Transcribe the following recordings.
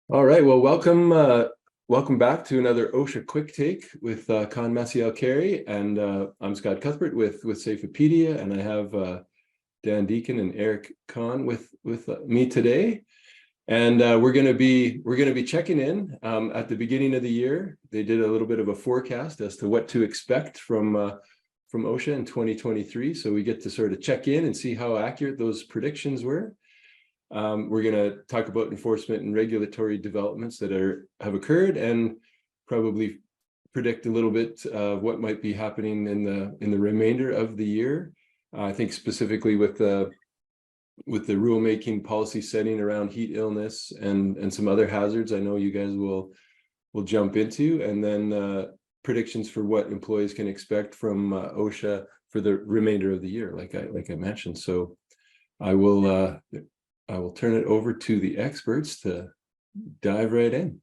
All right. Well, welcome back to another OSHA Quick Take with Conn, Maciel, Carey, and I'm Scott Cuthbert with Safepedia, and I have Dan Deacon and Eric Conn with me today, and we're going to be checking in at the beginning of the year. They did a little bit of a forecast as to what to expect from OSHA in 2023, so we get to sort of check in and see how accurate those predictions were. We're going to talk about enforcement and regulatory developments that have occurred, and probably predict a little bit of what might be happening in the remainder of the year. I think specifically with the rulemaking policy setting around heat illness and some other hazards. I know you guys will jump into, and then predictions for what employees can expect from OSHA for the remainder of the year, like I mentioned. So I will turn it over to the experts to dive right in.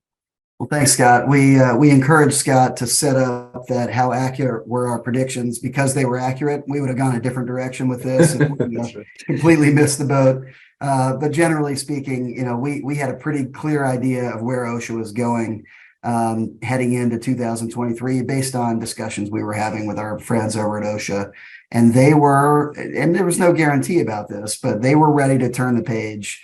Well, thanks, Scott. We encouraged Scott to set up that how accurate were our predictions. Because they were accurate, we would have gone a different direction with this and right. Completely missed the boat. But generally speaking, we had a pretty clear idea of where OSHA was going heading into 2023 based on discussions we were having with our friends over at OSHA. And there was no guarantee about this, but they were ready to turn the page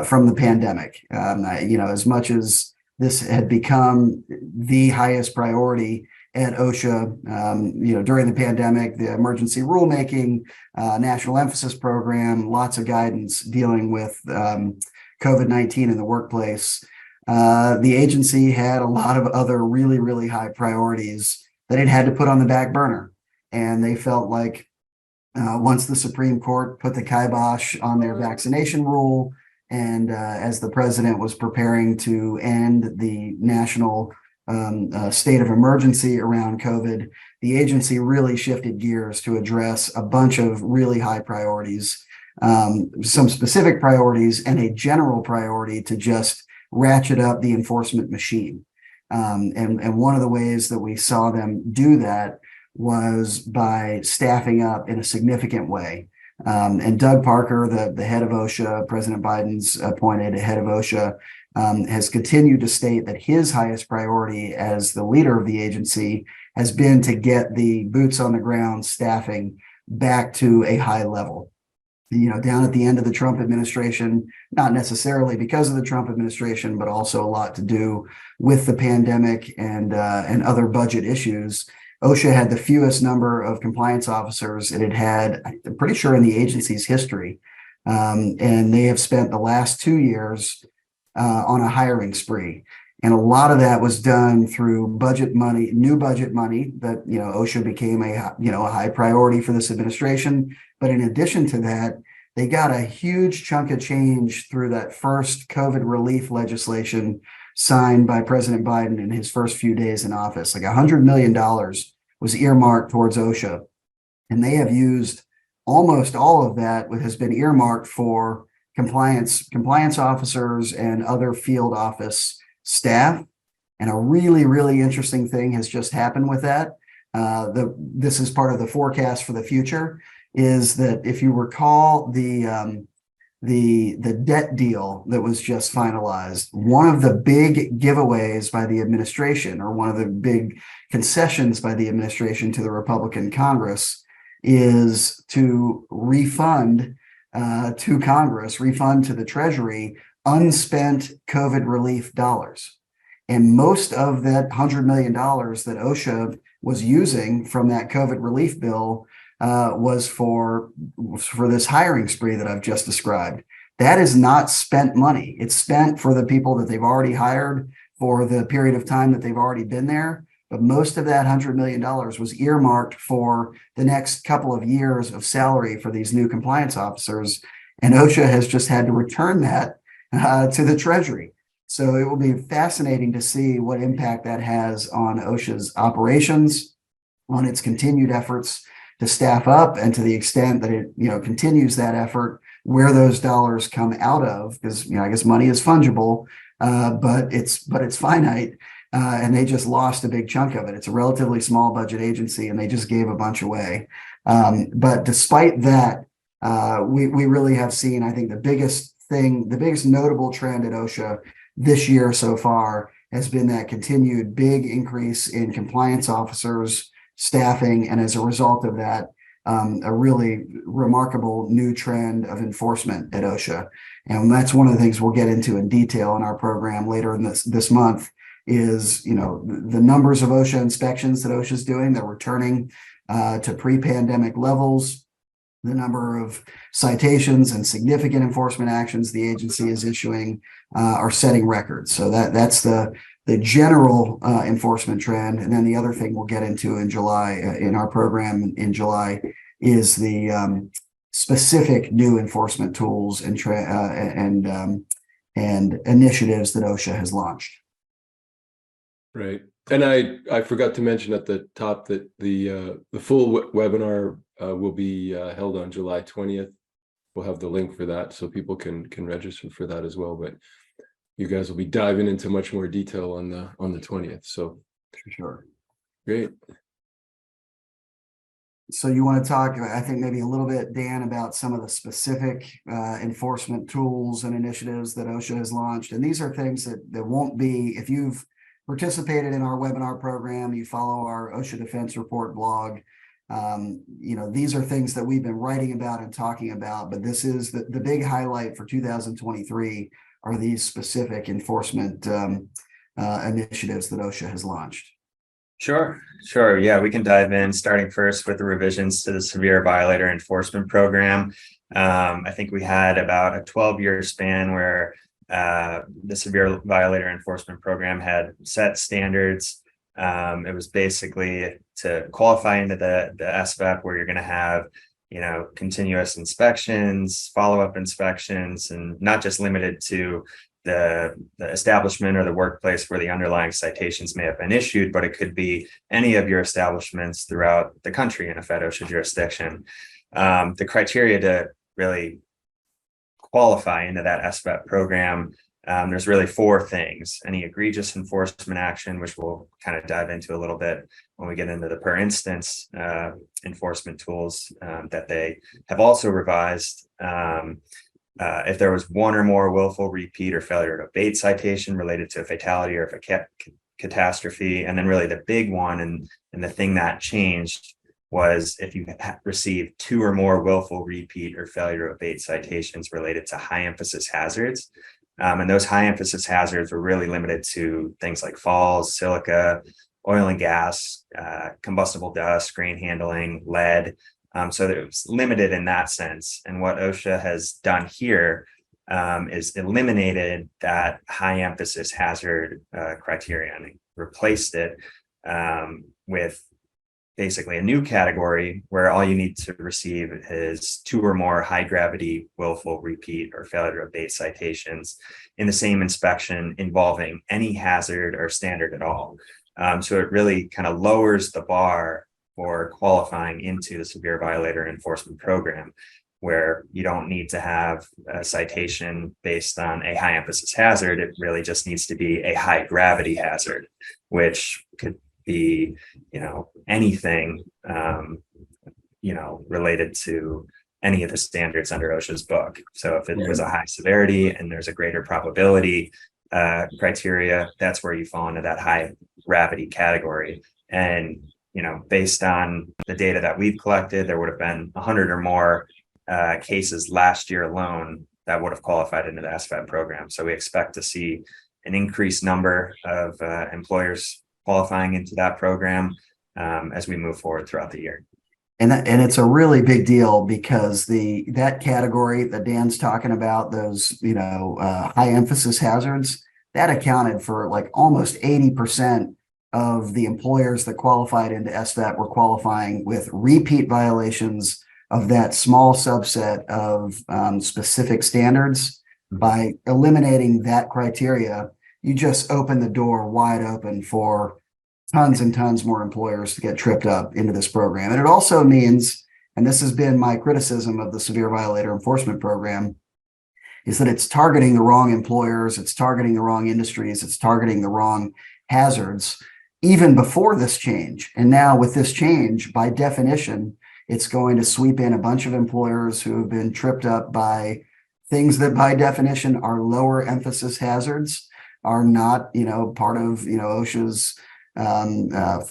from the pandemic. As much as this had become the highest priority at OSHA, during the pandemic, the emergency rulemaking, national emphasis program, lots of guidance dealing with COVID-19 in the workplace. The agency had a lot of other really, really high priorities that it had to put on the back burner. And they felt like once the Supreme Court put the kibosh on their vaccination rule, and as the president was preparing to end the national state of emergency around COVID, the agency really shifted gears to address a bunch of really high priorities, some specific priorities, and a general priority to just ratchet up the enforcement machine. And one of the ways that we saw them do that was by staffing up in a significant way. And Doug Parker, the head of OSHA, President Biden's appointed head of OSHA, has continued to state that his highest priority as the leader of the agency has been to get the boots on the ground staffing back to a high level. Down at the end of the Trump administration, not necessarily because of the Trump administration, but also a lot to do with the pandemic and other budget issues. OSHA had the fewest number of compliance officers it had had, I'm pretty sure, in the agency's history. And they have spent the last 2 years on a hiring spree. And a lot of that was done through budget money, new budget money that, OSHA became a high priority for this administration. But in addition to that, they got a huge chunk of change through that first COVID relief legislation signed by President Biden in his first few days in office. Like $100 million was earmarked towards OSHA. And they have used almost all of that, what has been earmarked for compliance officers and other field office staff. And a really, really interesting thing has just happened with that. This is part of the forecast for the future, is that if you recall the debt deal that was just finalized, one of the big giveaways by the administration, or one of the big concessions by the administration to the Republican Congress, is to refund to the Treasury, unspent COVID relief dollars. And most of that $100 million that OSHA was using from that COVID relief bill was for this hiring spree that I've just described. That is not spent money. It's spent for the people that they've already hired for the period of time that they've already been there. But most of that $100 million was earmarked for the next couple of years of salary for these new compliance officers. And OSHA has just had to return that to the Treasury. So it will be fascinating to see what impact that has on OSHA's operations, on its continued efforts to staff up, and to the extent that it continues that effort, where those dollars come out of, because I guess money is fungible, but it's finite, and they just lost a big chunk of it. It's a relatively small budget agency, and they just gave a bunch away. But despite that, we really have seen, I think, the biggest notable trend at OSHA this year so far has been that continued big increase in compliance officers, staffing, and as a result of that, a really remarkable new trend of enforcement at OSHA. And that's one of the things we'll get into in detail in our program later in this month is, the numbers of OSHA inspections that OSHA is doing. They're returning to pre-pandemic levels. The number of citations and significant enforcement actions the agency is issuing are setting records. So that's the general enforcement trend. And then the other thing we'll get into in July, in our program in July, is the specific new enforcement tools and initiatives that OSHA has launched. Right. And I forgot to mention at the top that the full webinar will be held on July 20th. We'll have the link for that so people can register for that as well. But you guys will be diving into much more detail on the 20th. So for sure. Great. So you want to talk, I think, maybe a little bit, Dan, about some of the specific enforcement tools and initiatives that OSHA has launched. And these are things that won't be, if you've participated in our webinar program, you follow our OSHA Defense Report blog, these are things that we've been writing about and talking about, but this is the big highlight for 2023 are these specific enforcement initiatives that OSHA has launched. Sure. Yeah, we can dive in, starting first with the revisions to the Severe Violator Enforcement Program. I think we had about a 12-year span where the Severe Violator Enforcement Program had set standards. It was basically to qualify into the SVEP, where you're going to have, continuous inspections, follow-up inspections, and not just limited to the establishment or the workplace where the underlying citations may have been issued, but it could be any of your establishments throughout the country in a Fed OSHA jurisdiction. The criteria to really qualify into that SVEP program, there's really four things: any egregious enforcement action, which we'll kind of dive into a little bit when we get into the per instance enforcement tools that they have also revised. If there was one or more willful, repeat, or failure to abate citation related to a fatality or a catastrophe. And then really the big one and the thing that changed was if you received two or more willful, repeat, or failure to abate citations related to high emphasis hazards. And those high emphasis hazards were really limited to things like falls, silica, oil and gas, combustible dust, grain handling, lead. So that it was limited in that sense. And what OSHA has done here is eliminated that high emphasis hazard criterion and replaced it with basically a new category where all you need to receive is two or more high gravity, willful, repeat, or failure to abate citations in the same inspection involving any hazard or standard at all. So it really kind of lowers the bar for qualifying into the Severe Violator Enforcement Program, where you don't need to have a citation based on a high emphasis hazard. It really just needs to be a high gravity hazard, which could be, anything, related to any of the standards under OSHA's book. So if it was a high severity and there's a greater probability criteria, that's where you fall into that high gravity category. And based on the data that we've collected, there would have been 100 or more cases last year alone that would have qualified into the SVEP program. So we expect to see an increased number of employers qualifying into that program as we move forward throughout the year. And it's a really big deal because that category that Dan's talking about, those high emphasis hazards, that accounted for like almost 80% of the employers that qualified into SVEP were qualifying with repeat violations of that small subset of specific standards. By eliminating that criteria, you just open the door wide open for tons and tons more employers to get tripped up into this program. And it also means, and this has been my criticism of the Severe Violator Enforcement Program, is that it's targeting the wrong employers, it's targeting the wrong industries, it's targeting the wrong hazards, even before this change. And now with this change, by definition, it's going to sweep in a bunch of employers who have been tripped up by things that by definition are lower emphasis hazards. are not, part of, OSHA's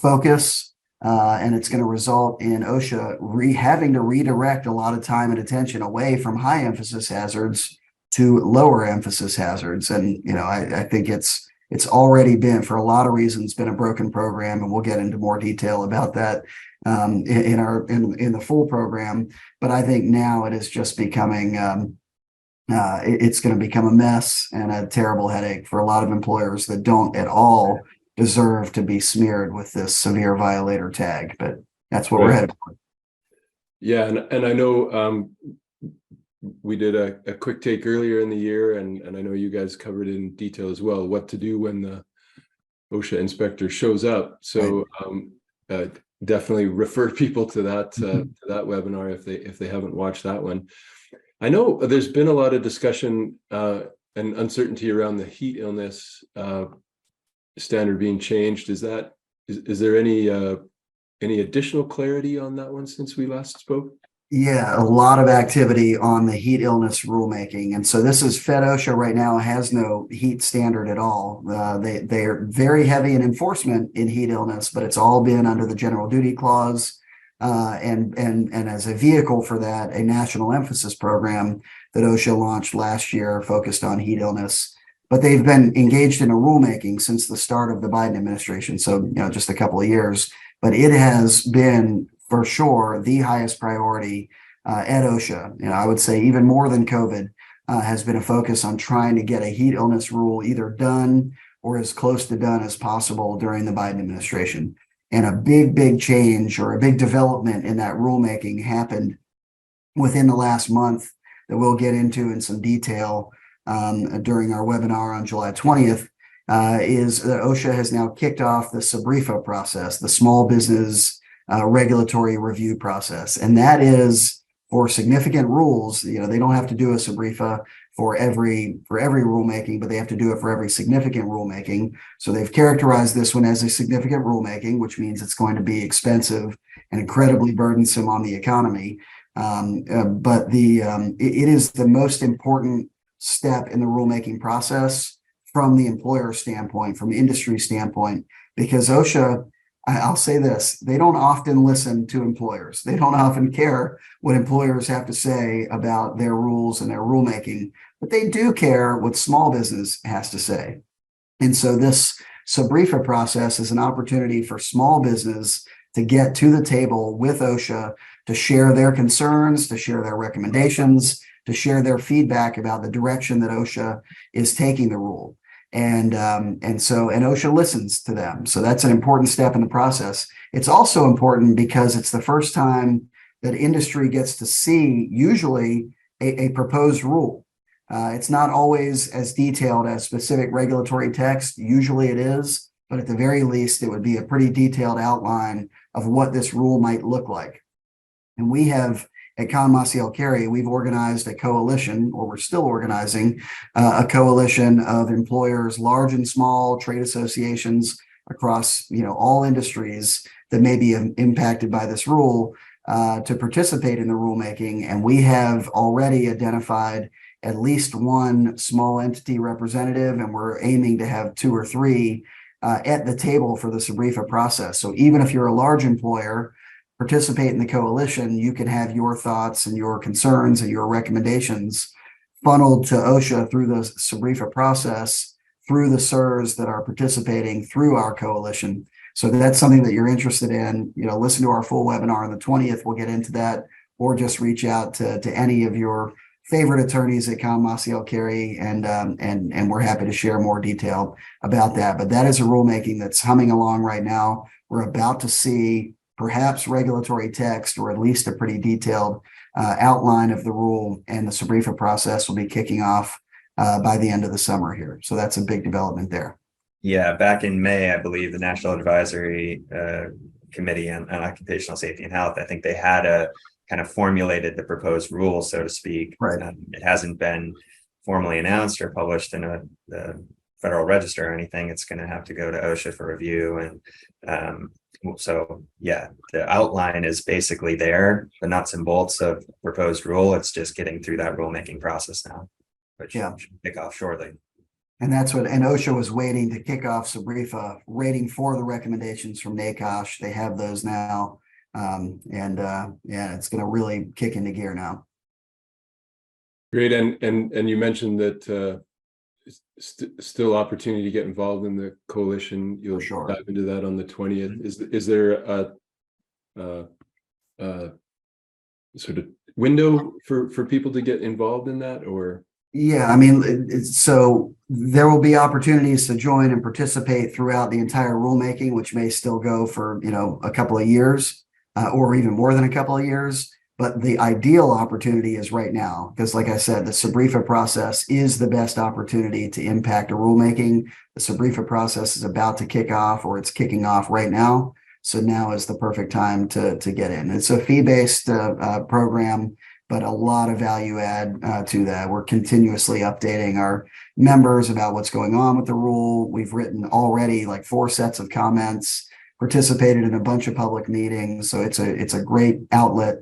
focus. And it's going to result in OSHA having to redirect a lot of time and attention away from high emphasis hazards to lower emphasis hazards. And, I think it's already been, for a lot of reasons, been a broken program, and we'll get into more detail about that in the full program. But I think now it is just becoming it's going to become a mess and a terrible headache for a lot of employers that don't at all deserve to be smeared with this severe violator tag. But that's what we're headed for. Yeah, and I know we did a quick take earlier in the year, and I know you guys covered in detail as well what to do when the OSHA inspector shows up. So definitely refer people to that webinar if they haven't watched that one. I know there's been a lot of discussion and uncertainty around the heat illness standard being changed. Is there any additional clarity on that one since we last spoke? Yeah, a lot of activity on the heat illness rulemaking. And so this is Fed OSHA right now has no heat standard at all. They are very heavy in enforcement in heat illness, but it's all been under the general duty clause. And as a vehicle for that, a national emphasis program that OSHA launched last year focused on heat illness. But they've been engaged in a rulemaking since the start of the Biden administration. So, just a couple of years, but it has been for sure the highest priority at OSHA. I would say even more than COVID has been a focus on trying to get a heat illness rule either done or as close to done as possible during the Biden administration. And a big change or a big development in that rulemaking happened within the last month that we'll get into in some detail during our webinar on July 20th, is that OSHA has now kicked off the SBREFA process, the small business regulatory review process. And that is for significant rules. They don't have to do a SBREFA for every rulemaking, but they have to do it for every significant rulemaking. So they've characterized this one as a significant rulemaking, which means it's going to be expensive and incredibly burdensome on the economy. But it is the most important step in the rulemaking process from the employer standpoint, from industry standpoint, because OSHA, I'll say this, they don't often listen to employers. They don't often care what employers have to say about their rules and their rulemaking, but they do care what small business has to say. And so this SBREFA process is an opportunity for small business to get to the table with OSHA to share their concerns, to share their recommendations, to share their feedback about the direction that OSHA is taking the rule. And OSHA listens to them. So that's an important step in the process. It's also important because it's the first time that industry gets to see usually a proposed rule. It's not always as detailed as specific regulatory text. Usually it is, but at the very least, it would be a pretty detailed outline of what this rule might look like. And we have at Maciel, Carey, we've organized a coalition, or we're still organizing a coalition of employers, large and small, trade associations across all industries that may be impacted by this rule to participate in the rulemaking. And we have already identified at least one small entity representative, and we're aiming to have 2 or 3 at the table for the SBREFA process. So even if you're a large employer, participate in the coalition, you can have your thoughts and your concerns and your recommendations funneled to OSHA through the SBREFA process, through the SIRs that are participating through our coalition. So that's something that you're interested in, listen to our full webinar on the 20th. We'll get into that, or just reach out to any of your favorite attorneys at Maciel, Carey, and we're happy to share more detail about that. But that is a rulemaking that's humming along right now. We're about to see perhaps regulatory text, or at least a pretty detailed outline of the rule, and the SBREFA process will be kicking off by the end of the summer here. So that's a big development there. Yeah, back in May, I believe the National Advisory Committee on Occupational Safety and Health, I think they had a kind of formulated the proposed rule, so to speak. Right. It hasn't been formally announced or published in the Federal Register or anything. It's going to have to go to OSHA for review. And so, yeah, the outline is basically there, the nuts and bolts of proposed rule. It's just getting through that rulemaking process now, which should kick off shortly. And that's what, and OSHA was waiting to kick off SBREFA, waiting for the recommendations from NACOSH. They have those now. Yeah, it's going to really kick into gear now. Great. And you mentioned that still opportunity to get involved in the coalition. You'll dive into that on the 20th. Is there a sort of window for people to get involved in that, or? Yeah, I mean, so there will be opportunities to join and participate throughout the entire rulemaking, which may still go for, a couple of years or even more than a couple of years. But the ideal opportunity is right now, because like I said, the SBREFA process is the best opportunity to impact a rulemaking. The SBREFA process is about to kick off, or it's kicking off right now. So now is the perfect time to get in. It's a fee-based program, but a lot of value add to that. We're continuously updating our members about what's going on with the rule. We've written already like 4 sets of comments, participated in a bunch of public meetings. So it's a great outlet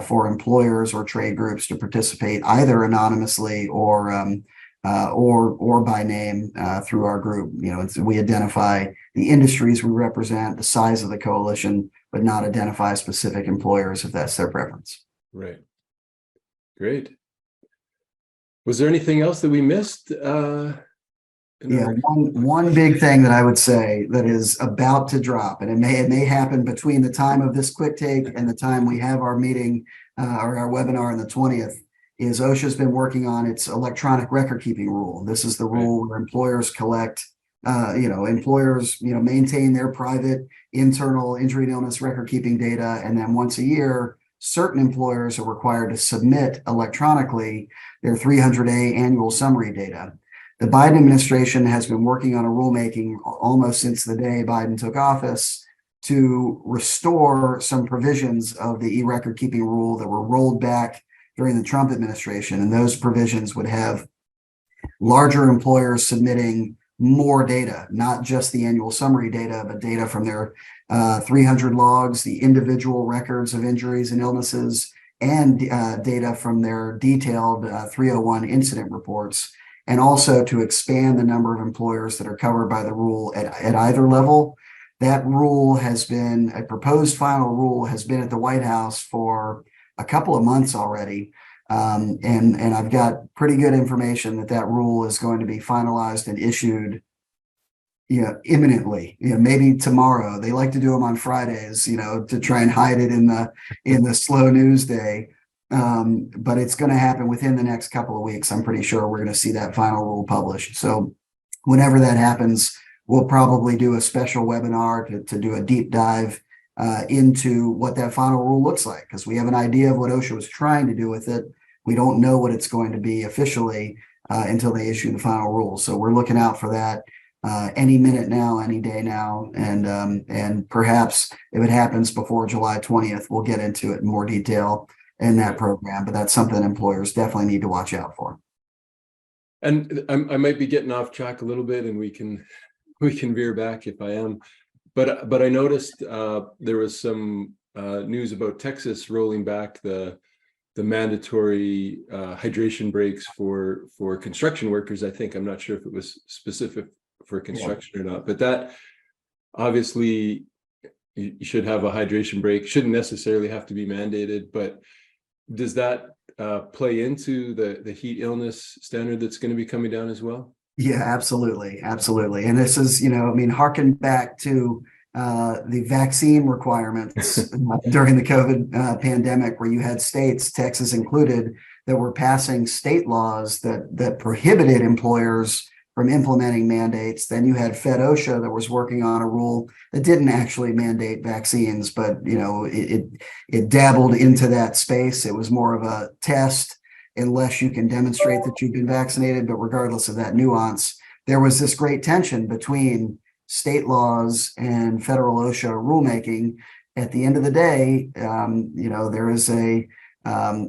for employers or trade groups to participate either anonymously or by name through our group. We identify the industries we represent, the size of the coalition, but not identify specific employers if that's their preference. Right. Great. Was there anything else that we missed? One big thing that I would say that is about to drop, and it may happen between the time of this quick take and the time we have our meeting or our webinar on the 20th, is OSHA's been working on its electronic record keeping rule. This is the rule where employers collect, maintain their private internal injury and illness record keeping data, and then once a year, certain employers are required to submit electronically their 300A annual summary data. The Biden administration has been working on a rulemaking almost since the day Biden took office to restore some provisions of the e-record keeping rule that were rolled back during the Trump administration. And those provisions would have larger employers submitting more data, not just the annual summary data, but data from their 300 logs, the individual records of injuries and illnesses, and data from their detailed 301 incident reports, and also to expand the number of employers that are covered by the rule at either level. That rule has been, a proposed final rule has been at the White House for a couple of months already. And I've got pretty good information that rule is going to be finalized and issued imminently, maybe tomorrow. They like to do them on Fridays, to try and hide it in the slow news day. But it's going to happen within the next couple of weeks. I'm pretty sure we're going to see that final rule published. So whenever that happens, we'll probably do a special webinar to do a deep dive into what that final rule looks like, because we have an idea of what OSHA was trying to do with it. We don't know what it's going to be officially until they issue the final rule. So we're looking out for that any minute now, any day now. And perhaps if it happens before July 20th, we'll get into it in more detail in that program, but that's something employers definitely need to watch out for. And I might be getting off track a little bit, and we can veer back if I am. But I noticed there was some news about Texas rolling back the mandatory hydration breaks for construction workers. I think, I'm not sure if it was specific for construction or not, but that obviously you should have a hydration break. Shouldn't necessarily have to be mandated, but does that play into the heat illness standard that's going to be coming down as well? Yeah, absolutely. Absolutely. And this is, harken back to the vaccine requirements during the COVID pandemic, where you had states, Texas included, that were passing state laws that prohibited employers from implementing mandates. Then you had Fed OSHA that was working on a rule that didn't actually mandate vaccines, but it dabbled into that space. It was more of a test unless you can demonstrate that you've been vaccinated. But regardless of that nuance, there was this great tension between state laws and federal OSHA rulemaking. At the end of the day, there is a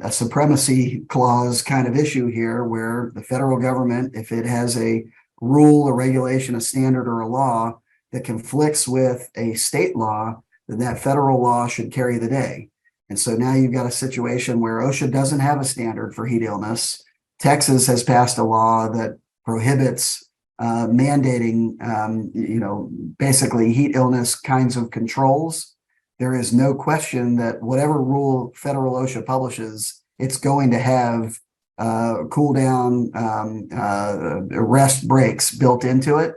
supremacy clause kind of issue here, where the federal government, if it has a rule, a regulation, a standard, or a law that conflicts with a state law, then that federal law should carry the day. And so now you've got a situation where OSHA doesn't have a standard for heat illness. Texas has passed a law that prohibits mandating, basically heat illness kinds of controls, there is no question that whatever rule federal OSHA publishes, it's going to have cool down, rest breaks built into it,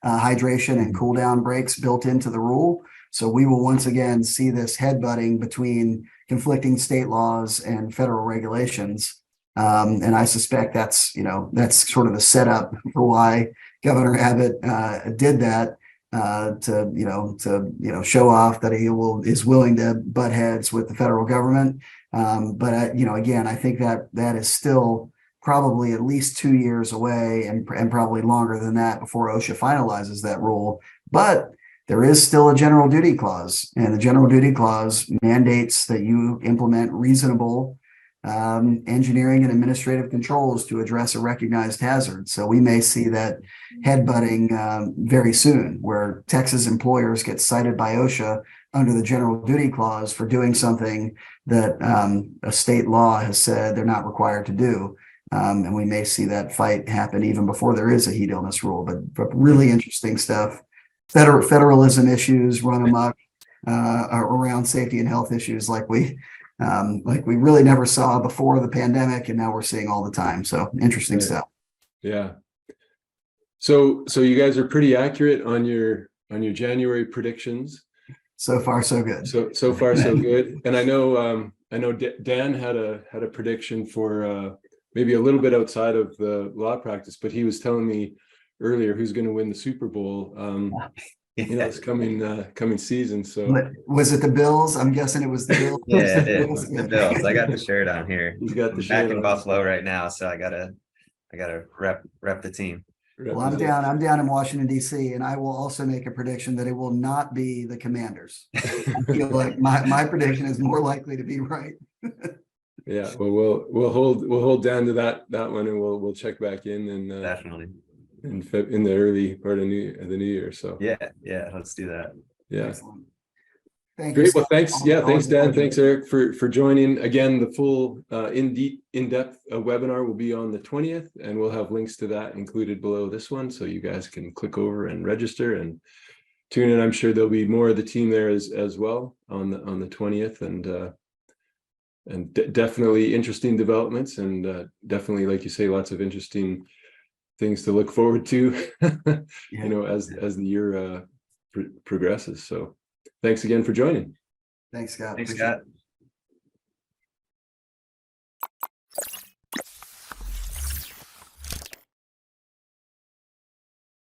hydration and cool down breaks built into the rule. So we will once again see this headbutting between conflicting state laws and federal regulations. And I suspect that's sort of the setup for why Governor Abbott did that, to show off that he is willing to butt heads with the federal government. But again, I think that is still probably at least 2 years away, and probably longer than that before OSHA finalizes that rule. But there is still a general duty clause, and the general duty clause mandates that you implement reasonable engineering and administrative controls to address a recognized hazard. So we may see that headbutting very soon, where Texas employers get cited by OSHA under the general duty clause for doing something that a state law has said they're not required to do. And we may see that fight happen even before there is a heat illness rule. But really interesting stuff. Federalism issues run amok around safety and health issues like we really never saw before the pandemic, and now we're seeing all the time. So interesting stuff. Yeah. So you guys are pretty accurate on your January predictions. So far, so good. So far, so good. And I know Dan had a prediction for maybe a little bit outside of the law practice, but he was telling me earlier who's going to win the Super Bowl. It's coming season. So was it the Bills? I'm guessing it was the Bills. Yeah, it is. The Bills. I got the shirt on here. He's got the shirt back in on. Buffalo right now, so I gotta rep the team. Well, I'm down in Washington, D.C., and I will also make a prediction that it will not be the Commanders. I feel like my prediction is more likely to be right. Yeah, well, we'll hold down to that one, and we'll check back in and definitely in the early part of the new year. So yeah, let's do that. Yeah. Excellent. Thank Great. you. Well, thanks. Yeah, thanks, Dan. Thanks, Eric, for joining. Again, the full in-depth webinar will be on the 20th, and we'll have links to that included below this one, so you guys can click over and register and tune in. I'm sure there'll be more of the team there as well on the 20th, and definitely interesting developments, and definitely, like you say, lots of interesting things to look forward to, as the year progresses. So thanks again for joining. Thanks, Scott. Thanks, Scott.